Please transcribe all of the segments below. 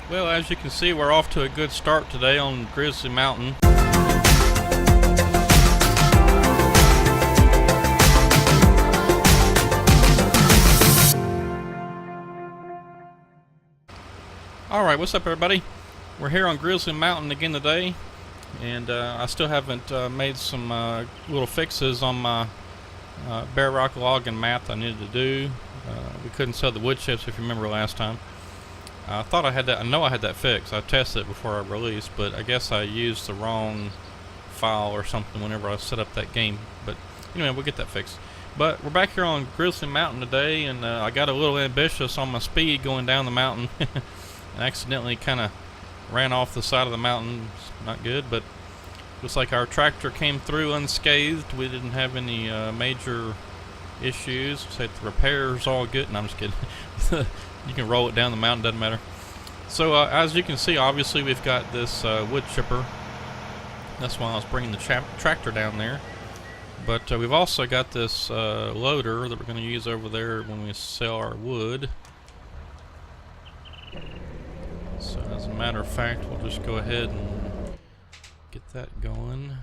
Well, as you can see, we're off to a good start today on Grizzly Mountain. Alright, what's up everybody? We're here on Grizzly Mountain again today, and I still haven't made some little fixes on my bare rock logging map that I needed to do. We couldn't sell the wood chips if you remember last time. I thought I had that. I know I had that fixed. I tested it before I released, but I guess I used the wrong file or something whenever I set up that game. But anyway, we'll get that fixed. But we're back here on Grizzly Mountain today, and I got a little ambitious on my speed going down the mountain, and accidentally kind of ran off the side of the mountain. It's not good, but looks like our tractor came through unscathed. We didn't have any major issues. Say the repair's all good. No, I'm just kidding. You can roll it down the mountain, doesn't matter. So as you can see, obviously we've got this wood chipper. That's why I was bringing the tractor down there. But we've also got this loader that we're going to use over there when we sell our wood. So as a matter of fact, we'll just go ahead and get that going.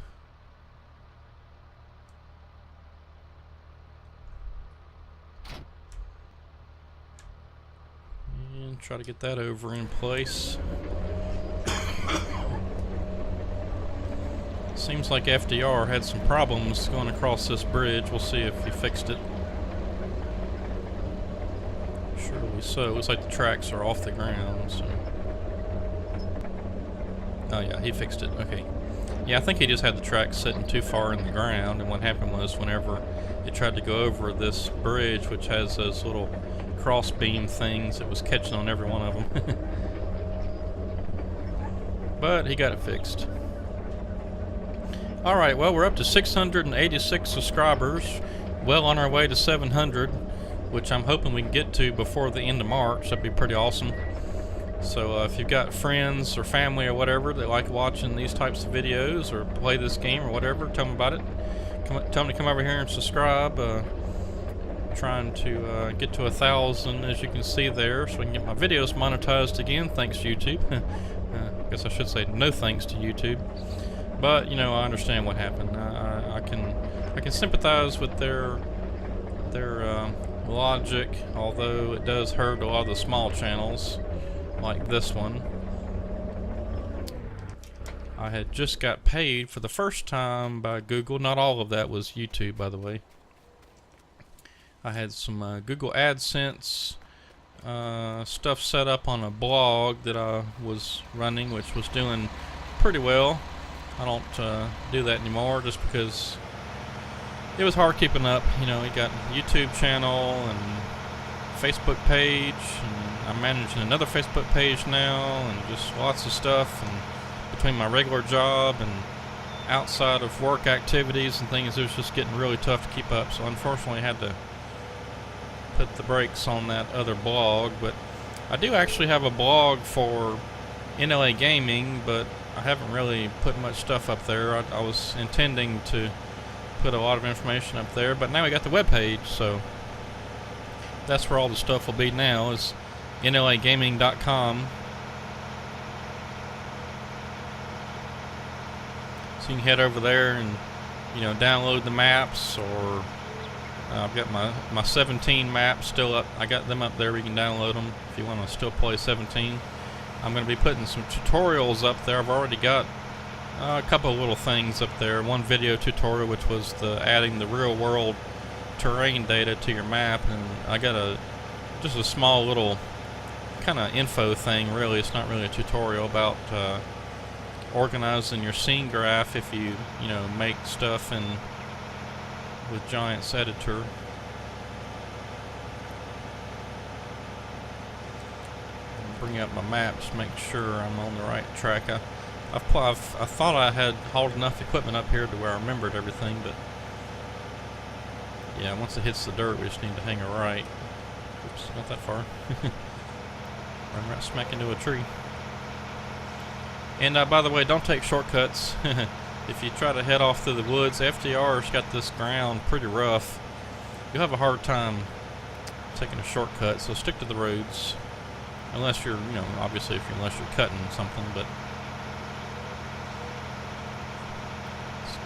And try to get that over in place. Seems like FDR had some problems going across this bridge. We'll see if he fixed it. Surely so. Looks like the tracks are off the ground. So. Oh yeah, he fixed it. Okay. Yeah, I think he just had the tracks sitting too far in the ground, and what happened was whenever they tried to go over this bridge, which has those little cross beam things, it was catching on every one of them. But he got it fixed. Alright, well, we're up to 686 subscribers, well on our way to 700, which I'm hoping we can get to before the end of March. That'd be pretty awesome. So if you've got friends or family or whatever that like watching these types of videos or play this game or whatever, tell them about it. Tell them to come over here and subscribe. Trying to get to 1,000, as you can see there, so we can get my videos monetized again. Thanks YouTube. I guess I should say no thanks to YouTube, but you know, I understand what happened. I can sympathize with their logic, although it does hurt a lot of the small channels like this one. I had just got paid for the first time by Google. Not all of that was YouTube, by the way. I had some Google AdSense stuff set up on a blog that I was running, which was doing pretty well. I don't do that anymore just because it was hard keeping up. You know, we got a YouTube channel and Facebook page, and I'm managing another Facebook page now, and just lots of stuff. And between my regular job and outside of work activities and things, it was just getting really tough to keep up. So unfortunately, I had to put the brakes on that other blog. But I do actually have a blog for NLA Gaming, but I haven't really put much stuff up there. I was intending to put a lot of information up there, but now we got the web page, so that's where all the stuff will be now, is NLAgaming.com. So you can head over there and, you know, download the maps, or I've got my 17 maps still up. I got them up there. We can download them if you want to still play 17. I'm going to be putting some tutorials up there. I've already got a couple of little things up there. One video tutorial, which was adding the real world terrain data to your map, and I got just a small little kind of info thing. Really, it's not really a tutorial about organizing your scene graph if you make stuff with Giants Editor. Bring up my maps, make sure I'm on the right track. I thought I had hauled enough equipment up here to where I remembered everything, but yeah, once it hits the dirt, we just need to hang a right. Oops, not that far. Run right smack into a tree. And by the way, don't take shortcuts. If you try to head off through the woods, FDR's got this ground pretty rough. You'll have a hard time taking a shortcut, so stick to the roads. unless you're, obviously unless you're cutting something, but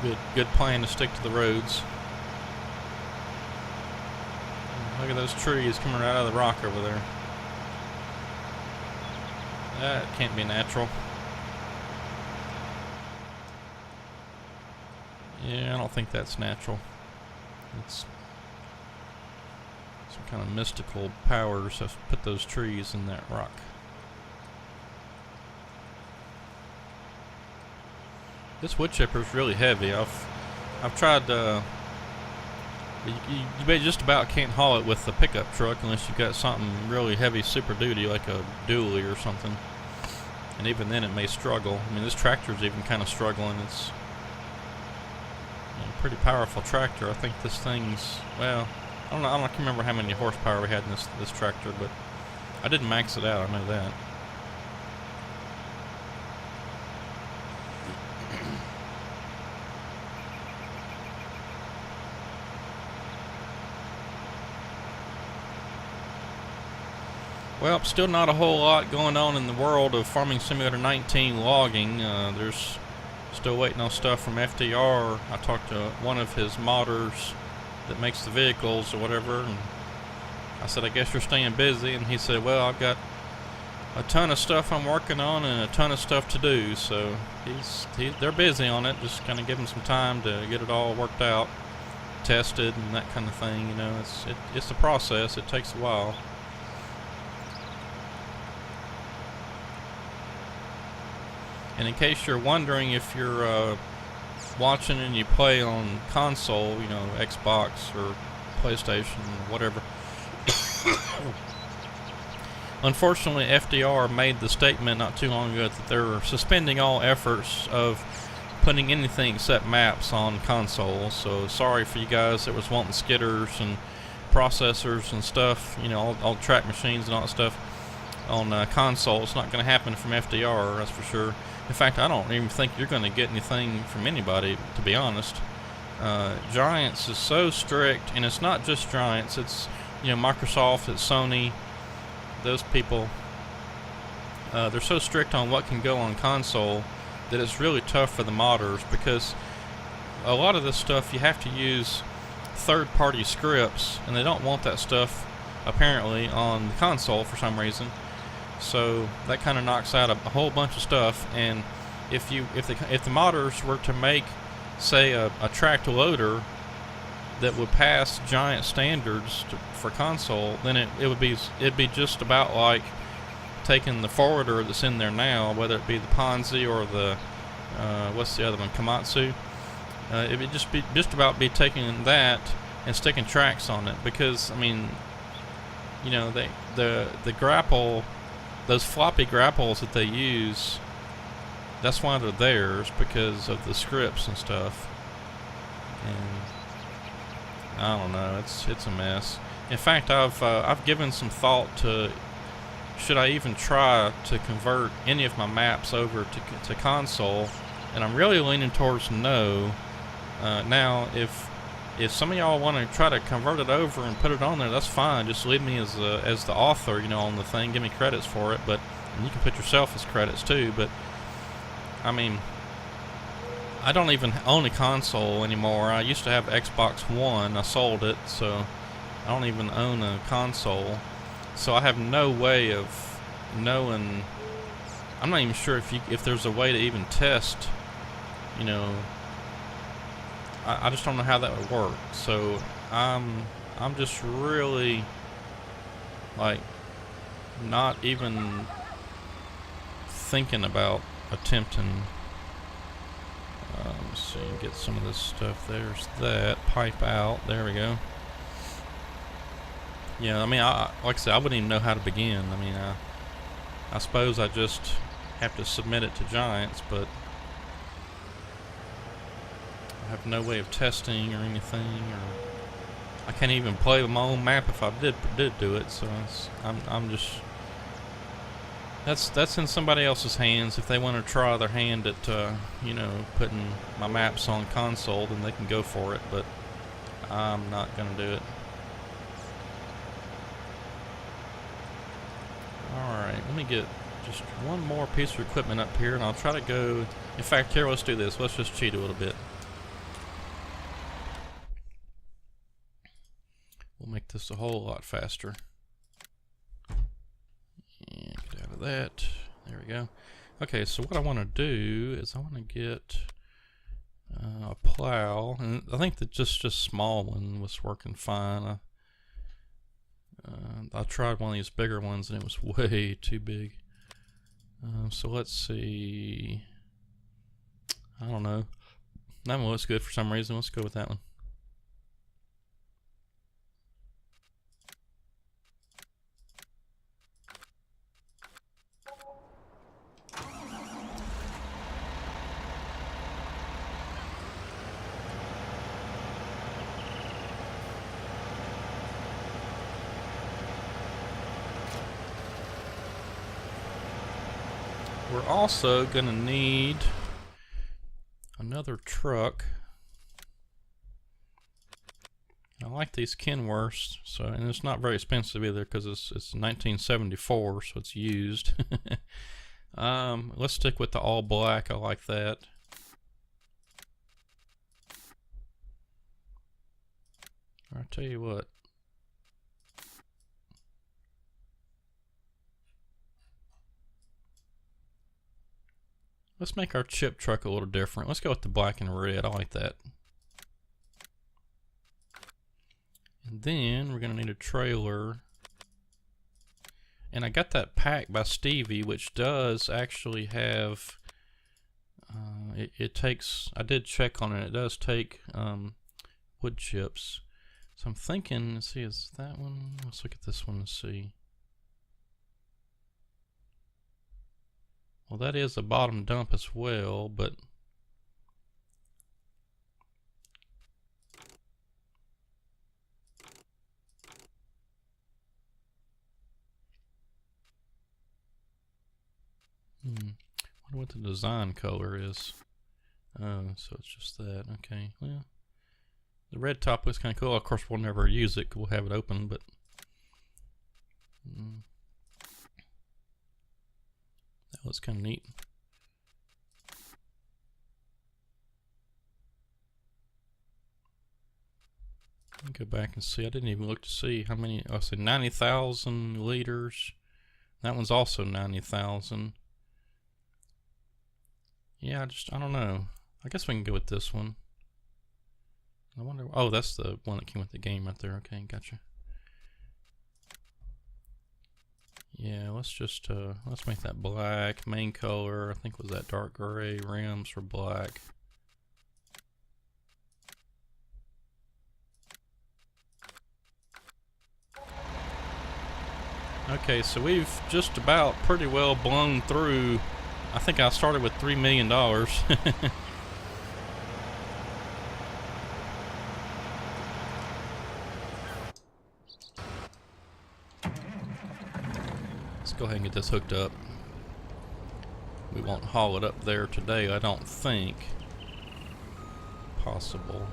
it's a good plan to stick to the roads. Look at those trees coming right out of the rock over there. That can't be natural. Yeah, I don't think that's natural. It's some kind of mystical powers have put those trees in that rock. This wood chipper is really heavy. I've tried. You just about can't haul it with the pickup truck unless you've got something really heavy, super duty, like a dually or something. And even then, it may struggle. I mean, this tractor's even kind of struggling. It's a pretty powerful tractor. I think this thing's, well, I don't know. I don't remember how many horsepower we had in this tractor, but I didn't max it out. I know that. Well, still not a whole lot going on in the world of Farming Simulator 19 logging. There's still waiting on stuff from FDR. I talked to one of his modders that makes the vehicles or whatever, and I said, I guess you're staying busy, and he said, well, I've got a ton of stuff I'm working on and a ton of stuff to do, so they're busy on it, just kind of give them some time to get it all worked out, tested, and that kind of thing. It's a process. It takes a while. And in case you're wondering, if you're watching and you play on console, Xbox or PlayStation or whatever, unfortunately FDR made the statement not too long ago that they're suspending all efforts of putting anything except maps on console. So sorry for you guys that was wanting skidders and processors and stuff, all track machines and all that stuff on console. It's not going to happen from FDR, that's for sure. In fact, I don't even think you're going to get anything from anybody, to be honest. Giants is so strict, and it's not just Giants. It's Microsoft, it's Sony. Those people, they're so strict on what can go on console that it's really tough for the modders, because a lot of this stuff you have to use third-party scripts, and they don't want that stuff apparently on the console for some reason. So that kind of knocks out a whole bunch of stuff. And if the modders were to make, say, a tractor loader that would pass Giant standards for console, then it'd be just about like taking the forwarder that's in there now, whether it be the Ponzi or the what's the other one, Komatsu. It would just about be taking that and sticking tracks on it, because I mean, the grapple. Those floppy grapples that they use, that's why they're theirs, because of the scripts and stuff. And I don't know, it's a mess. In fact, I've given some thought to, should I even try to convert any of my maps over to console, and I'm really leaning towards no. Now, if some of y'all want to try to convert it over and put it on there, that's fine. Just leave me as the author, on the thing. Give me credits for it, and you can put yourself as credits too. But I mean, I don't even own a console anymore. I used to have Xbox One. I sold it, so I don't even own a console. So I have no way of knowing. I'm not even sure if there's a way to even test, I just don't know how that would work. So I'm just really like not even thinking about attempting. Let's see, get some of this stuff. There's that pipe out. There we go. Yeah, I mean, like I said, I wouldn't even know how to begin. I mean, I suppose I just have to submit it to Giants, but I have no way of testing or anything, or I can't even play my own map if I did do it. So I'm just, that's in somebody else's hands. If they want to try their hand at putting my maps on console, then they can go for it. But I'm not gonna do it. All right. get just one more piece of equipment up here, and I'll try to go. In fact, here, let's do this. Let's just cheat a little bit. We'll make this a whole lot faster. And get out of that. There we go. Okay, so what I want to do is I want to get a plow, and I think that just small one was working fine. I tried one of these bigger ones and it was way too big. So let's see. I don't know. That one looks good for some reason. Let's go with that one. We're also going to need another truck. I like these Kenworths, so, and it's not very expensive either because it's 1974, so it's used. Let's stick with the all black. I like that. I'll tell you what. Let's make our chip truck a little different. Let's go with the black and red. I like that. And then we're going to need a trailer. And I got that pack by Stevie, which does actually have, it takes, I did check on it, it does take wood chips. So I'm thinking, let's see, is that one? Let's look at this one and see. Well, that is a bottom dump as well, but wonder what the design color is. Oh, so it's just that. Okay, well, the red top looks kind of cool. Of course, we'll never use it. We'll have it open, but that looks kind of neat. Let me go back and see. I didn't even look to see how many. I said 90,000 liters. That one's also 90,000. Yeah, I don't know. I guess we can go with this one. I wonder. Oh, that's the one that came with the game right there. Okay, gotcha. Yeah, let's make that black. Main color, I think, was that dark gray. Rims were black. Okay, so we've just about pretty well blown through. I think I started with $3 million. Let's go ahead and get this hooked up. We won't haul it up there today, I don't think. Possible.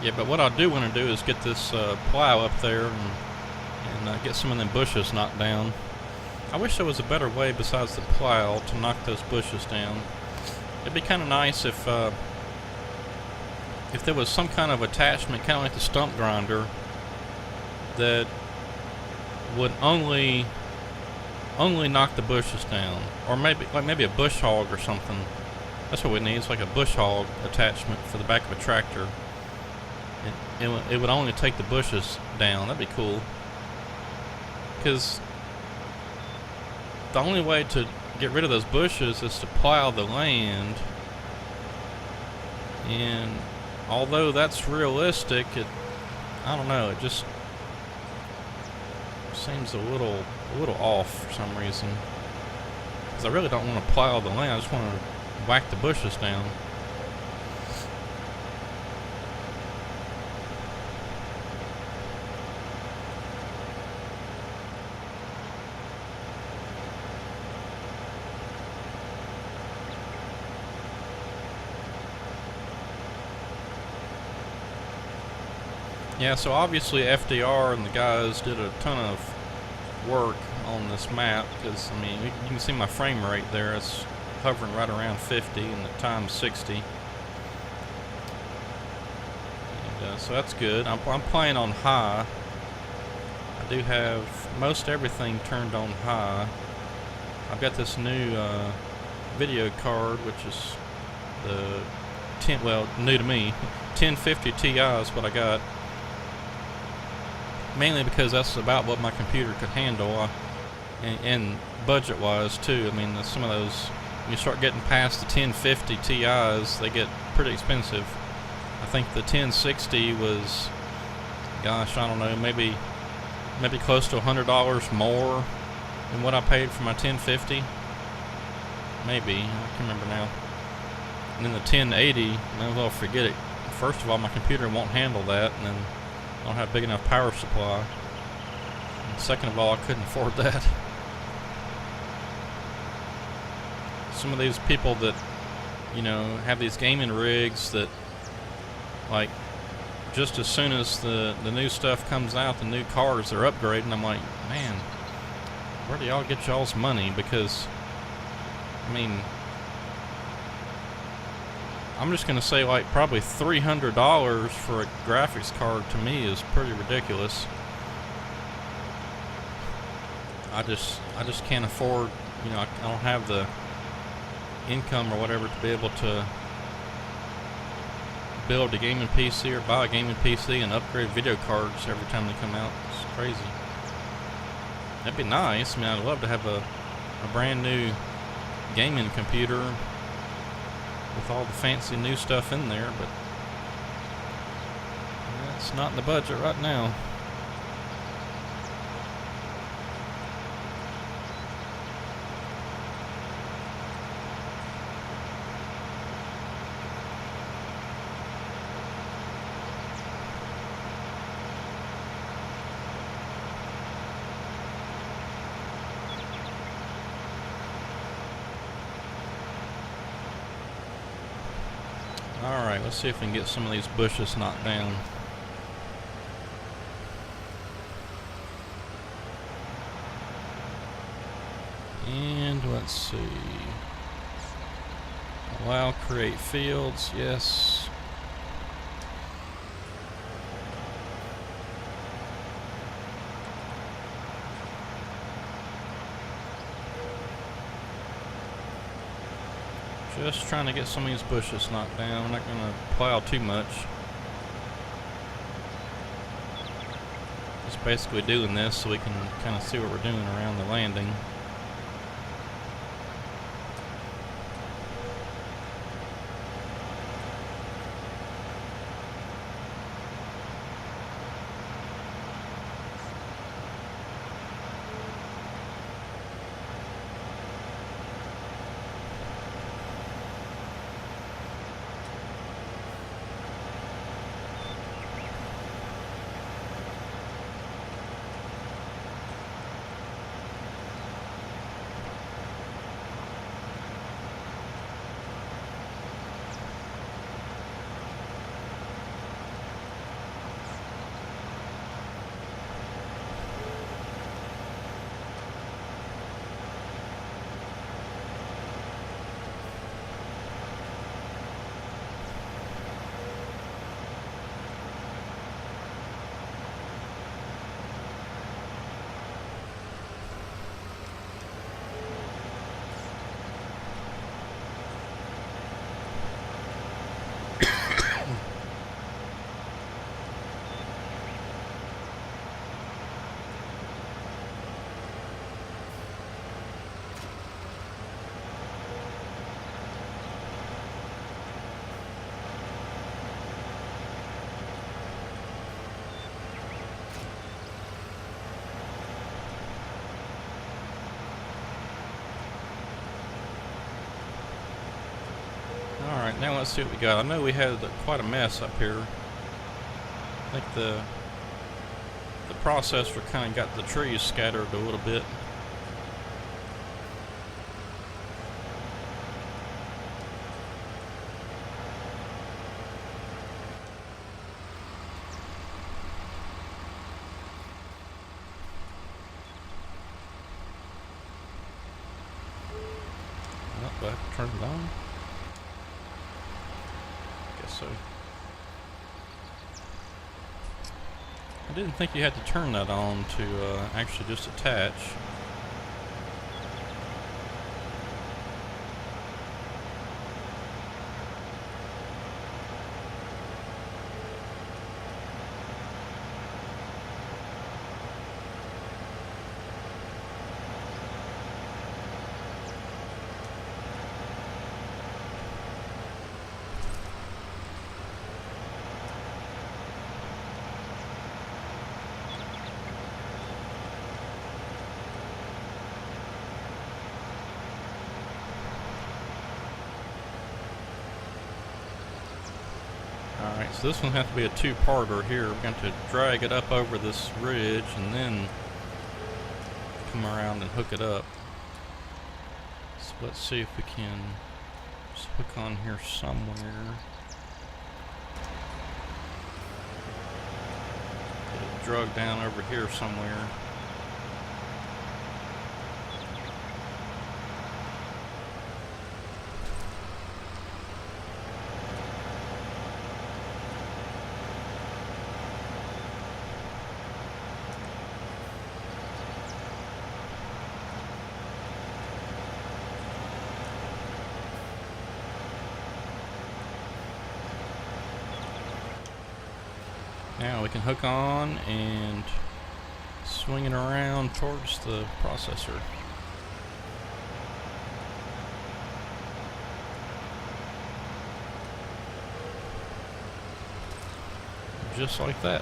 Yeah, but what I do want to do is get this plow up there and get some of them bushes knocked down. I wish there was a better way besides the plow to knock those bushes down. It'd be kind of nice if there was some kind of attachment, kind of like the stump grinder, that would only knock the bushes down, or maybe a bush hog or something. That's what we need. It's like a bush hog attachment for the back of a tractor. It would only take the bushes down. That'd be cool. Because the only way to get rid of those bushes is to plow the land. And although that's realistic, I don't know, it just seems a little off for some reason. Because I really don't want to plow the land, I just want to whack the bushes down. Yeah, so obviously FDR and the guys did a ton of work on this map, because I mean you can see my frame rate there. It's hovering right around 50 and the time's 60. And, so that's good. I'm playing on high. I do have most everything turned on high. I've got this new video card, which is the new to me, 1050 Ti is what I got. Mainly because that's about what my computer could handle, and budget-wise too. I mean, some of those, when you start getting past the 1050 Ti's, they get pretty expensive. I think the 1060 was, gosh, I don't know, maybe close to $100 more than what I paid for my 1050. Maybe, I can't remember now. And then the 1080, might as well forget it. First of all, my computer won't handle that, and then I don't have a big enough power supply. And second of all, I couldn't afford that. Some of these people that, you know, have these gaming rigs that, like, just as soon as the new stuff comes out, the new cars, they're upgrading. I'm like, man, where do y'all get y'all's money? Because, I mean, I'm just going to say, like, probably $300 for a graphics card to me is pretty ridiculous. I just can't afford, you know, I don't have the income or whatever to be able to build a gaming PC or buy a gaming PC and upgrade video cards every time they come out. It's crazy. That'd be nice. I mean, I'd love to have a brand new gaming computer with all the fancy new stuff in there, but it's not in the budget right now. Alright, let's see if we can get some of these bushes knocked down. And let's see. Allow create fields, yes. Just trying to get some of these bushes knocked down. I'm not going to plow too much. Just basically doing this so we can kind of see what we're doing around the landing. Alright, now let's see what we got. I know we had quite a mess up here. I think the processor kind of got the trees scattered a little bit. Do I have to turn it on? Guess so. I didn't think you had to turn that on to actually just attach. Alright, so this one has to be a two-parter here. We're going to drag it up over this ridge and then come around and hook it up. So let's see if we can just hook on here somewhere. Get it drug down over here somewhere. Now we can hook on and swing it around towards the processor. Just like that.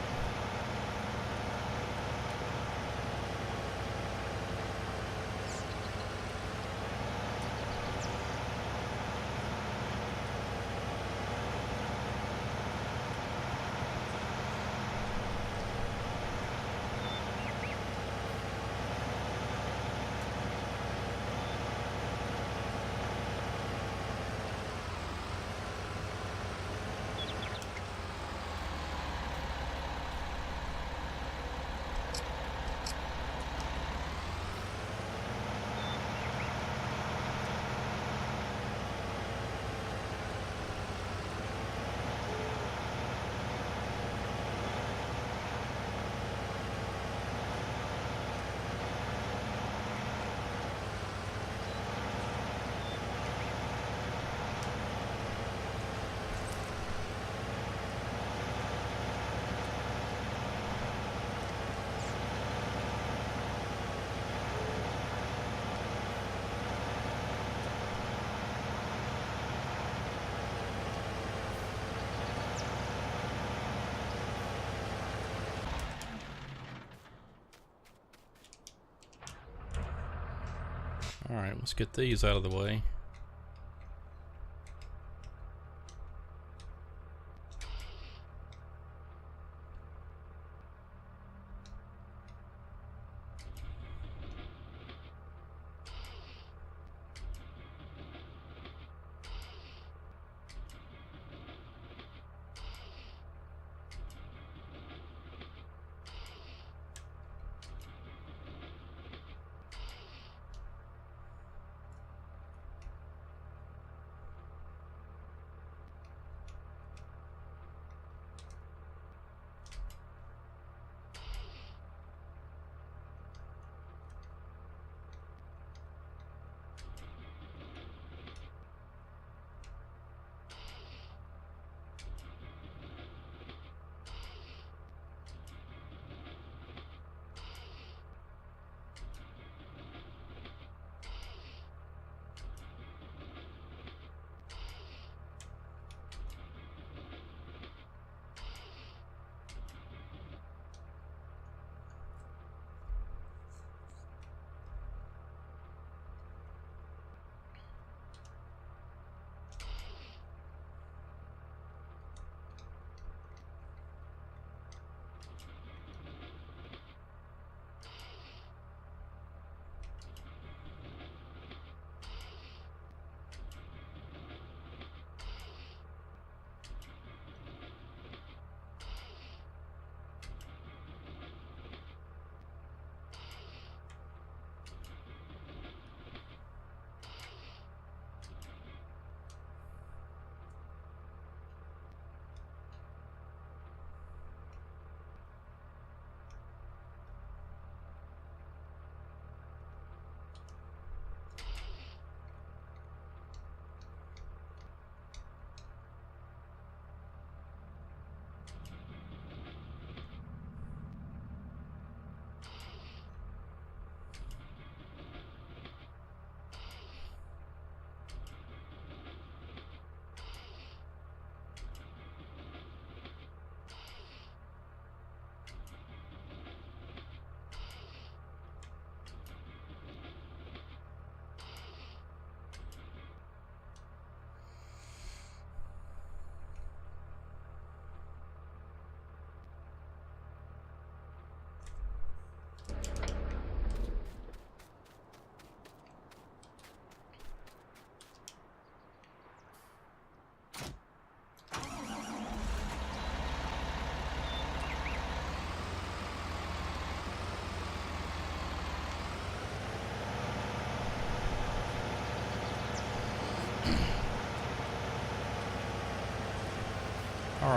Alright, let's get these out of the way.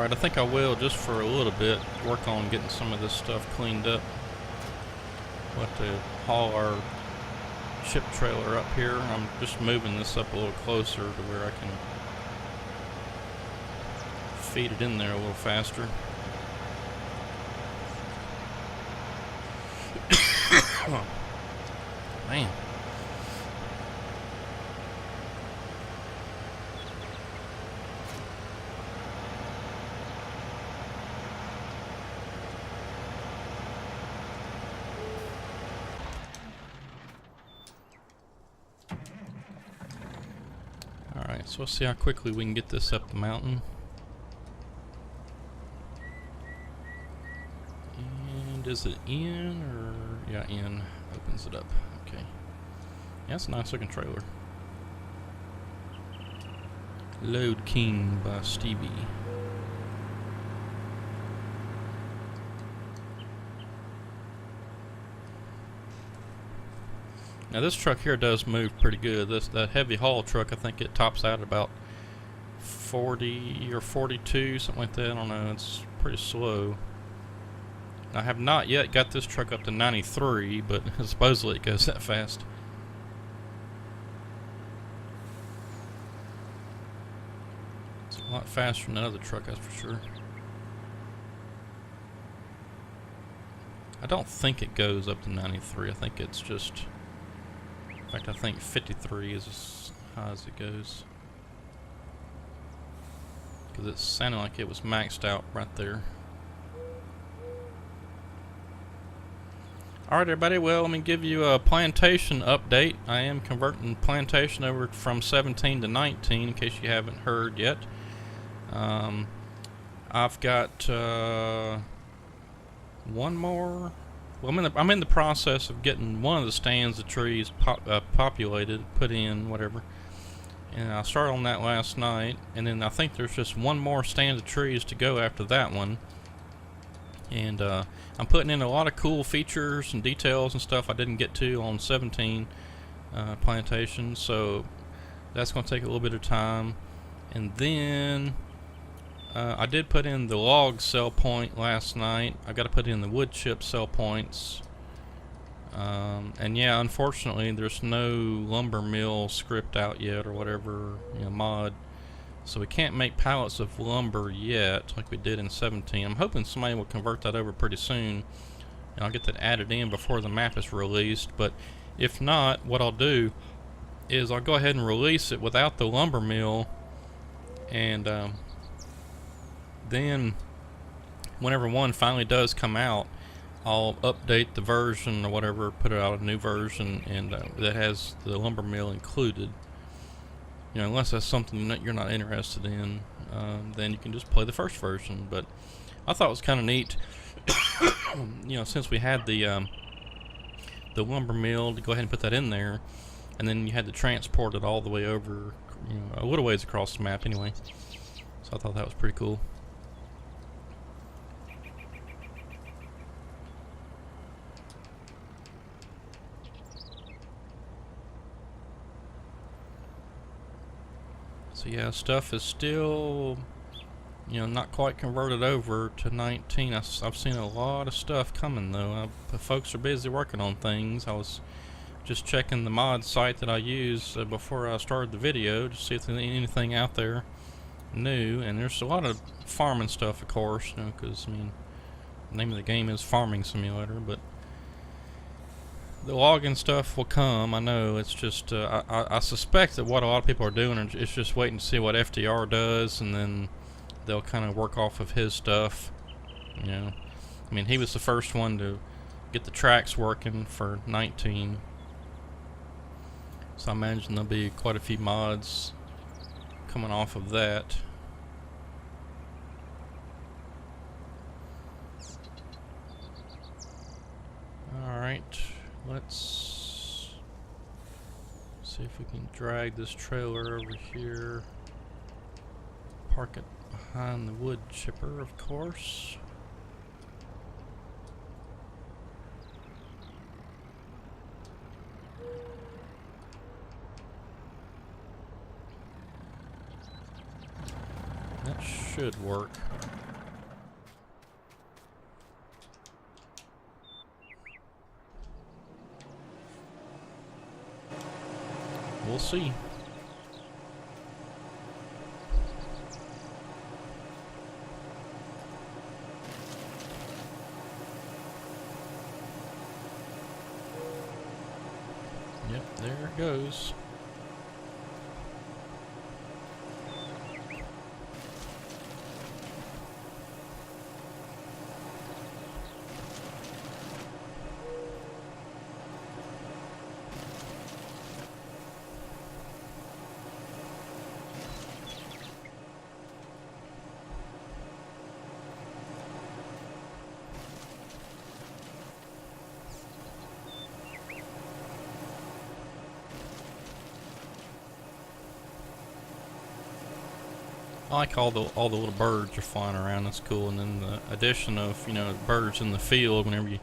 Alright, I think I will, just for a little bit, work on getting some of this stuff cleaned up. We'll have to haul our chip trailer up here. I'm just moving this up a little closer to where I can feed it in there a little faster. Oh, man. Alright, so let's see how quickly we can get this up the mountain. And is it in or... yeah, in. Opens it up. Okay. Yeah, that's a nice looking trailer. Load King by Stevie. Now this truck here does move pretty good. That heavy haul truck, I think it tops out at about 40 or 42, something like that. I don't know. It's pretty slow. I have not yet got this truck up to 93, but supposedly it goes that fast. It's a lot faster than the other truck, that's for sure. I don't think it goes up to 93. I think it's just... in fact, I think 53 is as high as it goes. Because it sounded like it was maxed out right there. Alright everybody, well let me give you a plantation update. I am converting plantation over from 17 to 19 in case you haven't heard yet. I've got one more. Well, I'm in the process of getting one of the stands of trees populated, put in, whatever. And I started on that last night, and then I think there's just one more stand of trees to go after that one. And I'm putting in a lot of cool features and details and stuff I didn't get to on 17 plantation, so that's going to take a little bit of time. And then I did put in the log sell point last night. I got to put in the wood chip sell points. And yeah, unfortunately there's no lumber mill script out yet or whatever, you know, mod. So we can't make pallets of lumber yet like we did in 17. I'm hoping somebody will convert that over pretty soon, and I'll get that added in before the map is released. But if not, what I'll do is I'll go ahead and release it without the lumber mill, and then whenever one finally does come out, I'll update the version or whatever, put it out a new version, and that has the lumber mill included. You know, unless that's something that you're not interested in, then you can just play the first version. But I thought it was kind of neat, you know, since we had the lumber mill, to go ahead and put that in there, and then you had to transport it all the way over, you know, a little ways across the map anyway. So I thought that was pretty cool. So yeah, stuff is still, you know, not quite converted over to 19. I've seen a lot of stuff coming though. The folks are busy working on things. I was just checking the mod site that I use before I started the video to see if there's anything out there new. And there's a lot of farming stuff, of course, you know, because I mean, the name of the game is Farming Simulator, but the logging stuff will come. I know. It's just I suspect that what a lot of people are doing is just waiting to see what FDR does, and then they'll kind of work off of his stuff. You know, I mean, he was the first one to get the tracks working for 19, so I imagine there'll be quite a few mods coming off of that. All right. Let's see if we can drag this trailer over here. Park it behind the wood chipper, of course. That should work. We'll see. Yep, there it goes. I like all the little birds are flying around. That's cool. And then the addition of, you know, birds in the field. Whenever you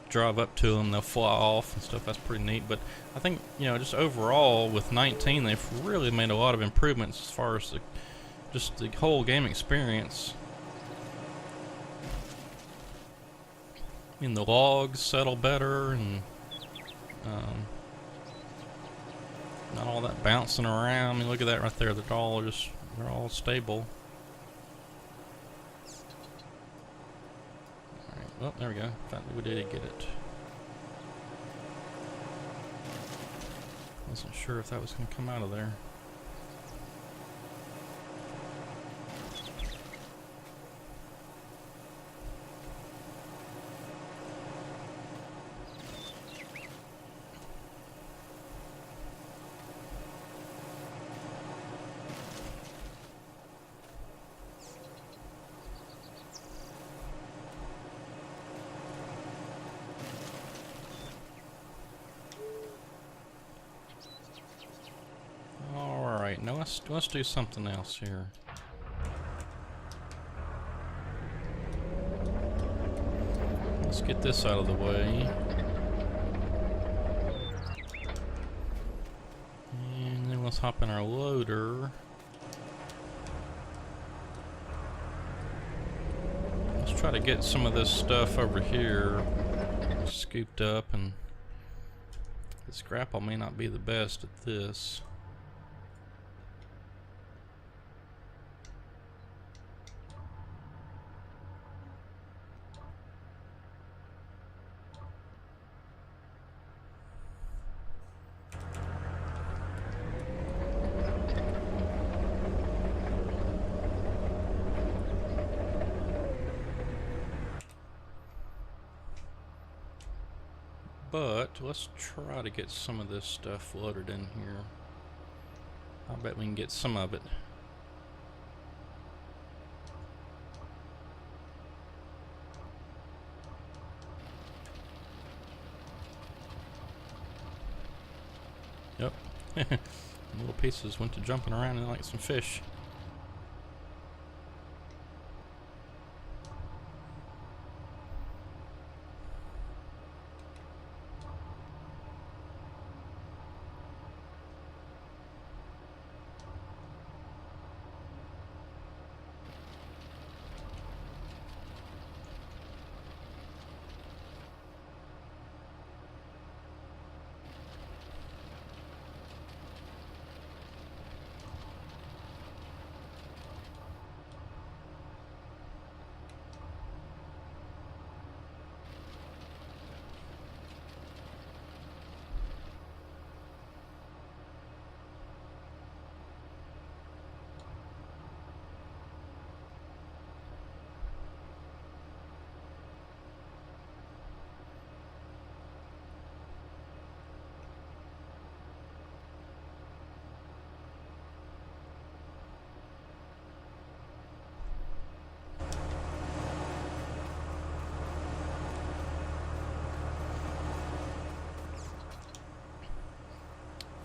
drive up to them, they'll fly off and stuff. That's pretty neat. But I think, you know, just overall with 19, they've really made a lot of improvements as far as just the whole game experience. I mean, the logs settle better, and not all that bouncing around. I mean, look at that right there. They're all stable. Alright, well, there we go. Finally, we did get it. Wasn't sure if that was going to come out of there. Now let's do something else here. Let's get this out of the way. And then let's hop in our loader. Let's try to get some of this stuff over here scooped up, and this grapple may not be the best at this. But let's try to get some of this stuff loaded in here. I bet we can get some of it. Yep. Little pieces went to jumping around and like some fish.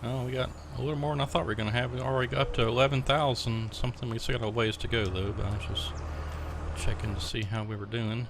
Oh, we got a little more than I thought we were going to have. We already got up to 11,000 something. We still got a ways to go though, but I was just checking to see how we were doing.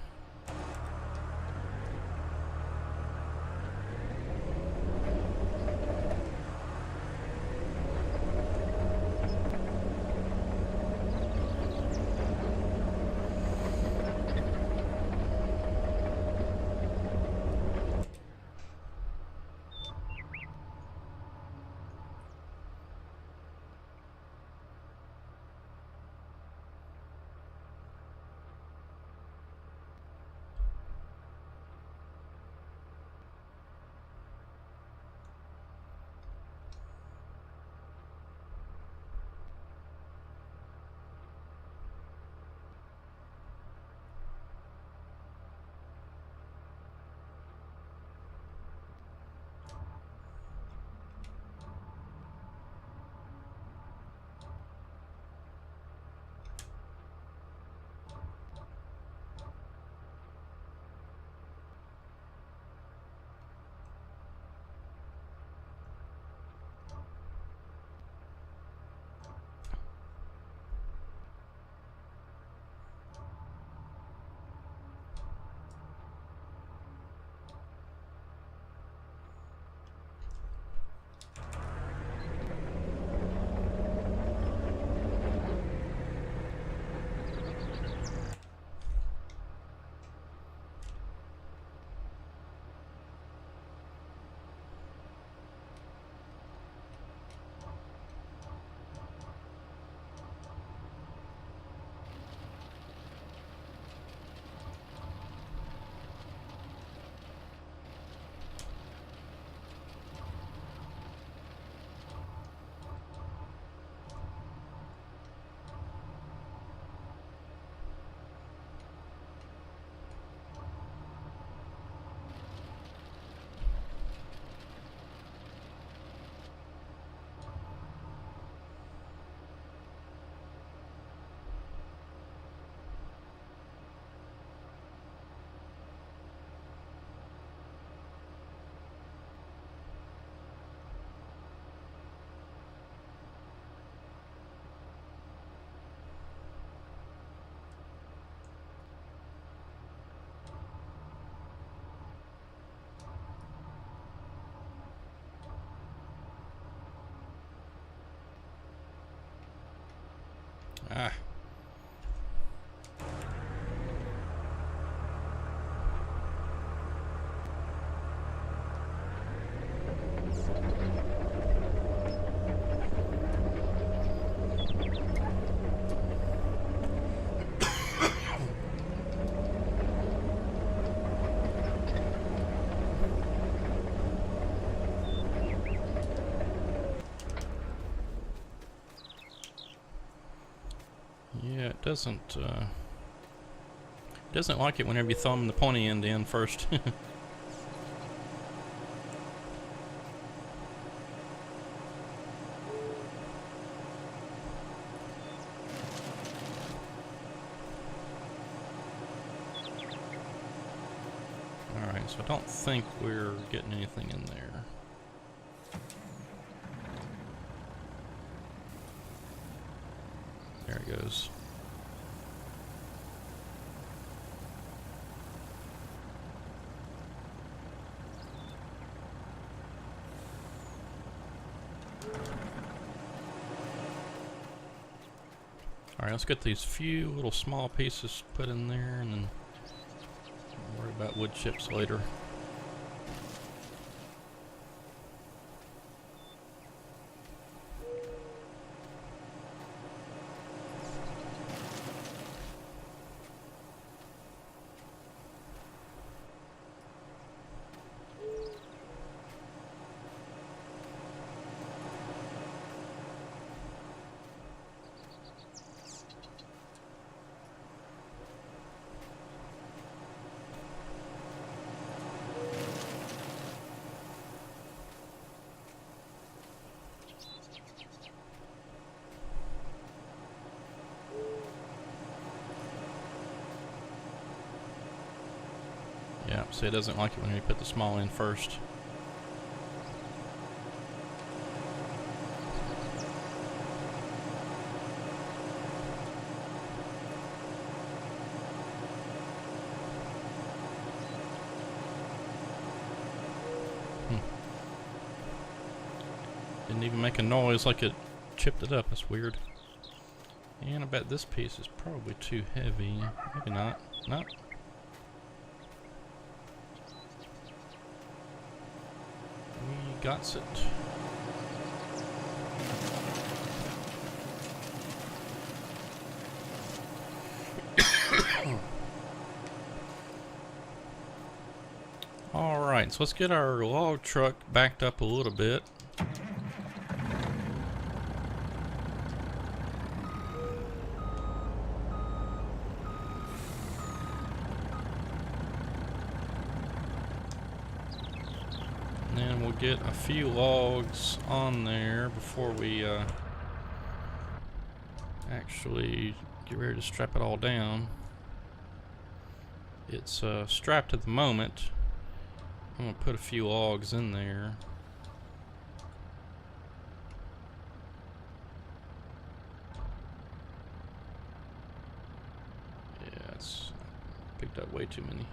Yeah, it doesn't like it whenever you thumb the pointy end in first. Alright, so I don't think we're getting anything in there. There it goes. Alright, let's get these few little small pieces put in there and then worry about wood chips later. Yeah, see, it doesn't like it when you put the small in first. Didn't even make a noise like it chipped it up. That's weird. And I bet this piece is probably too heavy. Maybe not. Nope. We got it. Alright, so let's get our log truck backed up a little bit. And then we'll get a few logs on there before we actually get ready to strap it all down. It's strapped at the moment. I'm going to put a few logs in there. Yeah, it's picked up way too many.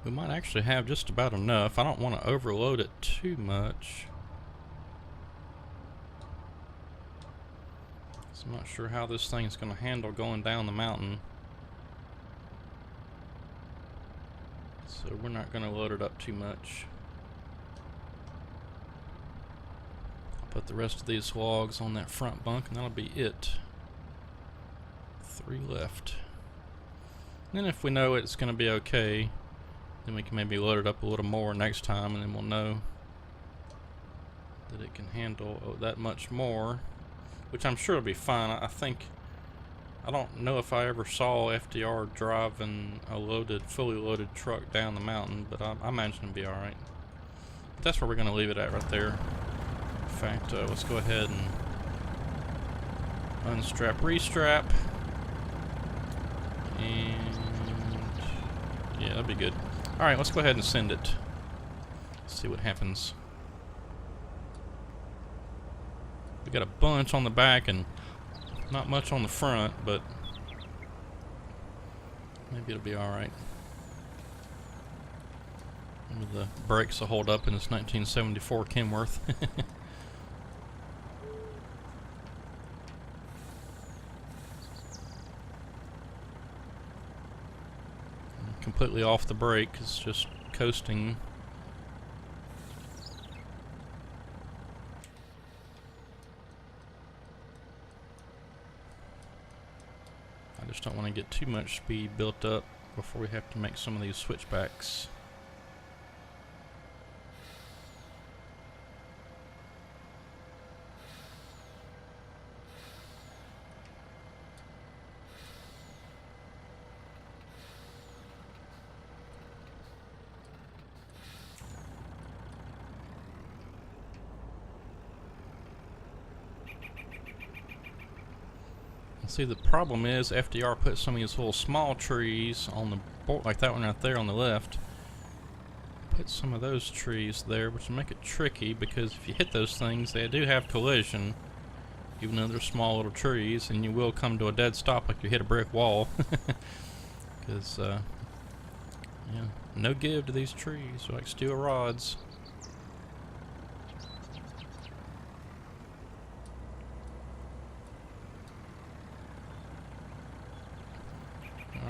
We might actually have just about enough. I don't want to overload it too much. So I'm not sure how this thing is going to handle going down the mountain. So we're not going to load it up too much. I'll put the rest of these logs on that front bunk and that'll be it. 3 left. And then if we know it's going to be okay, then we can maybe load it up a little more next time, and then we'll know that it can handle that much more, which I'm sure will be fine. I think I don't know if I ever saw FDR driving a fully loaded truck down the mountain, but I imagine it'll be alright. But that's where we're going to leave it at right there. In fact, let's go ahead and unstrap, restrap. And yeah, that'd be good. Alright, let's go ahead and send it. See what happens. We got a bunch on the back and not much on the front, but maybe it'll be alright. The brakes will hold up in this 1974 Kenworth. Completely off the brake, it's just coasting. I just don't want to get too much speed built up before we have to make some of these switchbacks. See, the problem is FDR put some of these little small trees on the board, like that one right there on the left. Put some of those trees there, which will make it tricky because if you hit those things, they do have collision, even though they're small little trees, and you will come to a dead stop like you hit a brick wall. Because, yeah, no give to these trees, they're like steel rods.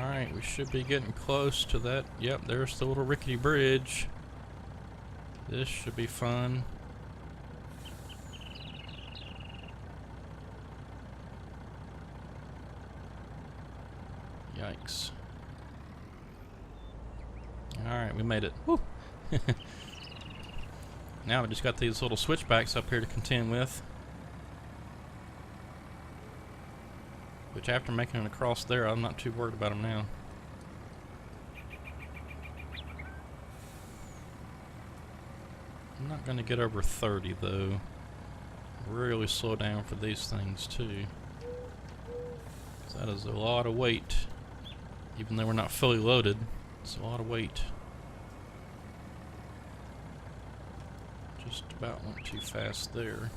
Alright, we should be getting close to that. Yep, there's the little rickety bridge. This should be fun. Yikes. Alright, we made it. Woo! Now we just got these little switchbacks up here to contend with. Which after making it across there, I'm not too worried about them now. I'm not going to get over 30 though. Really slow down for these things too. That is a lot of weight. Even though we're not fully loaded, it's a lot of weight. Just about went too fast there.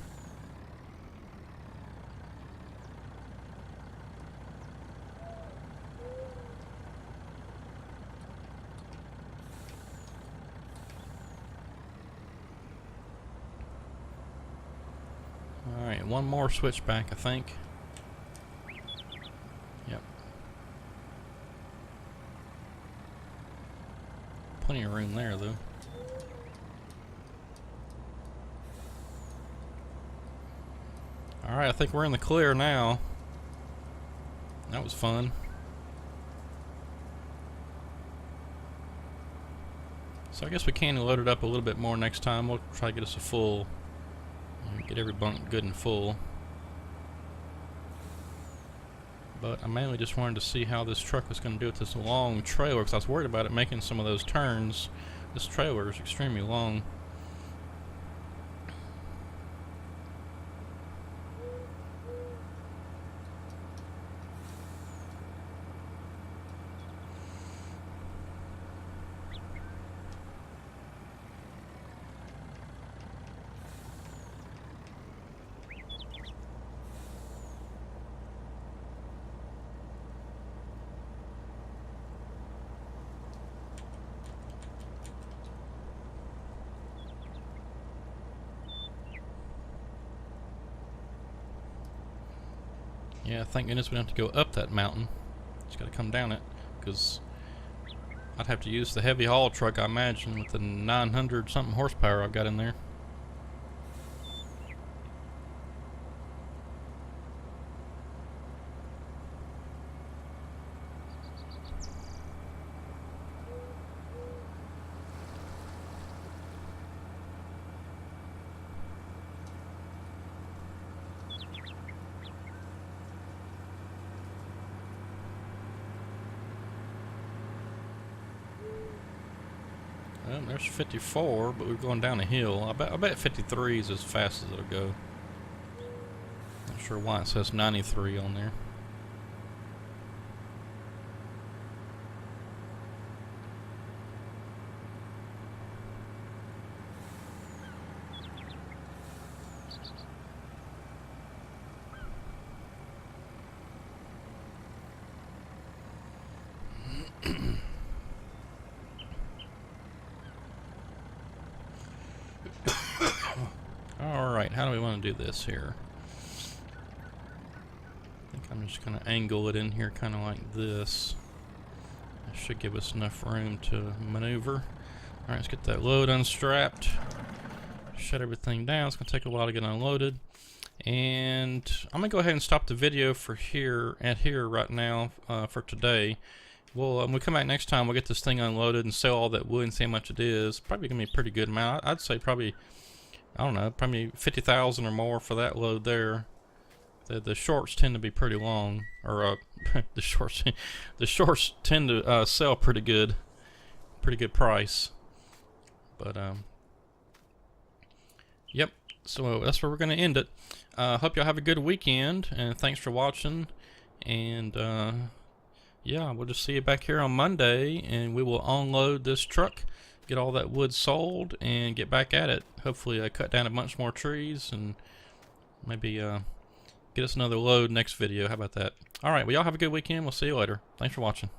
Alright, one more switchback, I think. Yep. Plenty of room there, though. Alright, I think we're in the clear now. That was fun. So I guess we can load it up a little bit more next time. We'll try to get us a full... get every bunk good and full. But I mainly just wanted to see how this truck was going to do with this long trailer, because I was worried about it making some of those turns. This trailer is extremely long. Yeah, thank goodness we don't have to go up that mountain. Just gotta come down it, because I'd have to use the heavy haul truck, I imagine, with the 900 something horsepower I've got in there. Well, there's 54, but we're going down a hill. I bet 53 is as fast as it'll go. Not sure why it says 93 on there. Alright, how do we want to do this here? I think I'm just going to angle it in here kind of like this. That should give us enough room to maneuver. Alright, let's get that load unstrapped. Shut everything down. It's going to take a while to get unloaded. And I'm going to go ahead and stop the video for here right now for today. When we come back next time, we'll get this thing unloaded and sell all that wood and see how much it is. Probably going to be a pretty good amount. I'd say probably, I don't know, probably 50,000 or more for that load there. The shorts tend to be pretty long, or the shorts tend to sell pretty good price. But yep. So that's where we're going to end it. Hope y'all have a good weekend, and thanks for watching. And yeah, we'll just see you back here on Monday, and we will unload this truck, get all that wood sold, and get back at it. Hopefully cut down a bunch more trees, and maybe get us another load next video. How about that? Alright, well, y'all have a good weekend. We'll see you later. Thanks for watching.